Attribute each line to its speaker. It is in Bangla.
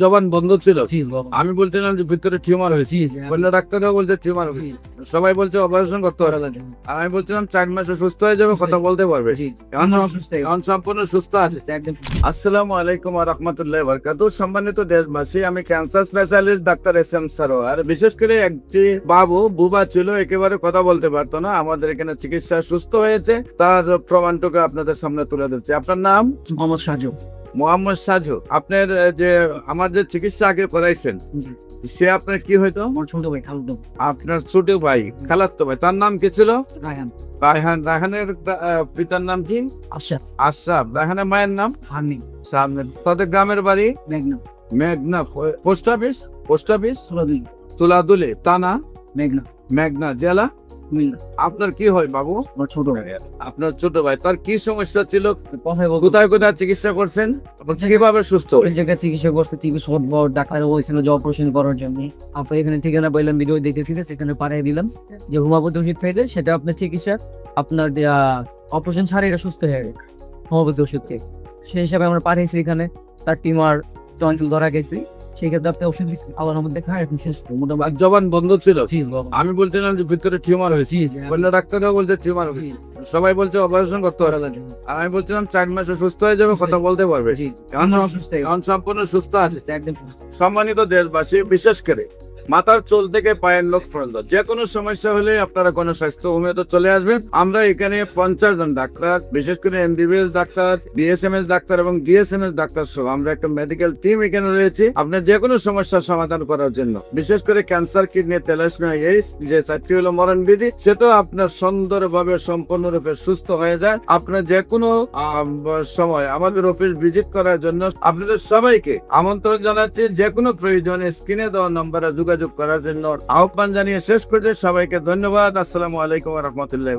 Speaker 1: জবান বন্ধ ছিল।
Speaker 2: জি বাবা।
Speaker 1: আমি বলছিলাম যে ভিতরে টিউমার হয়েছে, অন্য ডাক্তাররাও বলছে টিউমার হয়েছে, সবাই বলছে অপারেশন করতে হবে। আর আমি বলছিলাম 4 মাসে সুস্থ হয়ে যাবে, কথা বলতে পারবে।
Speaker 2: জি,
Speaker 1: এখন
Speaker 2: আমরা অসুস্থ।
Speaker 1: এখন সম্পূর্ণ সুস্থ আছে।
Speaker 2: একদম
Speaker 1: আসসালামু আলাইকুম ওয়া রাহমাতুল্লাহি ওয়া বারাকাতুহু। সম্মানিত দেশবাসী, আমি cancer specialist doctor SM. Sarwar. বিশেষ করে একটি বুবা ছিল, একেবারে কথা বলতে পারতো না। আমাদের এখানে চিকিৎসা সুস্থ হয়েছে, তার প্রমাণটুকু আপনাদের সামনে তুলে ধরছি। আপনার নাম?
Speaker 2: মোহাম্মদ সাজু।
Speaker 1: মোহাম্মদ সাজু। আপনার যে আমার যে চিকিৎসা আগে করাইছেন,
Speaker 2: জি,
Speaker 1: সে আপনার কি হইতো?
Speaker 2: আমার ছোট ভাই খালুদম।
Speaker 1: আপনার ছোট ভাই, খালাতো ভাই, তার নাম কি ছিল?
Speaker 2: রায়হান।
Speaker 1: রায়হান। রায়হানের পিতার নাম কি?
Speaker 2: আশরাফ।
Speaker 1: আশরাফ। রায়হানের মায়ের নাম?
Speaker 2: ফার্মিং।
Speaker 1: সামনে। তাদের গ্রামের বাড়ি?
Speaker 2: মেঘনা।
Speaker 1: মেঘনা। Post office? Post office
Speaker 2: সোলাদুল।
Speaker 1: তুলাদুলি, থানা
Speaker 2: মেঘনা।
Speaker 1: মেঘনা, জেলা?
Speaker 2: কুমিল্লা।
Speaker 1: আপনার কি হয় বাবু?
Speaker 2: আমার ছোট ভাই।
Speaker 1: আপনার ছোট ভাই, তার কি সমস্যা ছিল?
Speaker 2: কথাই বলতো।
Speaker 1: কোথায় কোথায় চিকিৎসা করছেন এবং কিভাবে সুস্থ
Speaker 2: ওই
Speaker 1: হয়েছে?
Speaker 2: জায়গায় চিকিৎসা করছে, টিভি সব বড় ডাক্তার বলছিল যে অপারেশন করার জন্য। আপনার এখানে ঠিকানা পাইলাম, ভিডিও দেখে ফিরে সেখানে পাঠিয়ে দিলাম যে হোমিওপ্যাথি ওষুধ খাইলে সেটা আপনার চিকিৎসা, আপনার অপারেশন ছাড়া এটা সুস্থ হয়ে গেছে হোমিওপ্যাথি ওষুধ খেয়ে। সেই হিসাবে আমরা পাঠিয়েছি এখানে, তার টিমার টনসিল ধরা গেছে। সেই ক্ষেত্রে আপনি ওষুধ দিচ্ছেন, আল্লাহর রহমতে খায় এখন সুস্থ মোটামুটি।
Speaker 1: আর জবান বন্ধ ছিল।
Speaker 2: জি বাবা।
Speaker 1: আমি বলছিলাম যে ভিতরে টিউমার হয়েছে, অন্য ডাক্তাররাও বলছে টিউমার হয়েছে, সবাই বলছে অপারেশন করতে হবে। আর আমি বলছিলাম 4 মাসে সুস্থ হয়ে যাবে, কথা বলতে পারবে।
Speaker 2: জি,
Speaker 1: এখন
Speaker 2: আমরা অসুস্থ।
Speaker 1: এখন সম্পূর্ণ সুস্থ আছে।
Speaker 2: একদম
Speaker 1: সম্মানিত দেশবাসী, বিশেষ করে মাথার চুল থেকে পায়ের নখ পর্যন্ত যে কোনো সমস্যা হলে আপনারা কোনো স্বাস্থ্য হোমিওতে চলে আসবেন। আমরা এখানে 50 জন ডাক্তার, বিশেষ করে এমবিবিএস ডাক্তার, বিএসএমএস ডাক্তার এবং ডিএসএমএস ডাক্তার সহ আমরা একটা মেডিকেল টিম এখানে রয়েছে আপনার যে কোনো সমস্যার সমাধান করার জন্য। বিশেষ করে ক্যান্সার, কিডনি, থ্যালাসেমিয়া, এইডস, যে 4টি হলো মরণ বিধি, সেটাও আপনার সুন্দরভাবে সম্পূর্ণরূপে সুস্থ হয়ে যায়। আপনার যে কোনো সময় আমাদের অফিস ভিজিট করার জন্য আপনাদের সবাইকে আমন্ত্রণ জানাচ্ছি। যে কোনো প্রয়োজনে স্ক্রিনে দেওয়া নম্বরে যোগাযোগ করার জন্য আহ্বান জানিয়ে শেষ করতে সবাইকে ধন্যবাদ। আসসালামু আলাইকুম ওয়া রাহমাতুল্লাহি।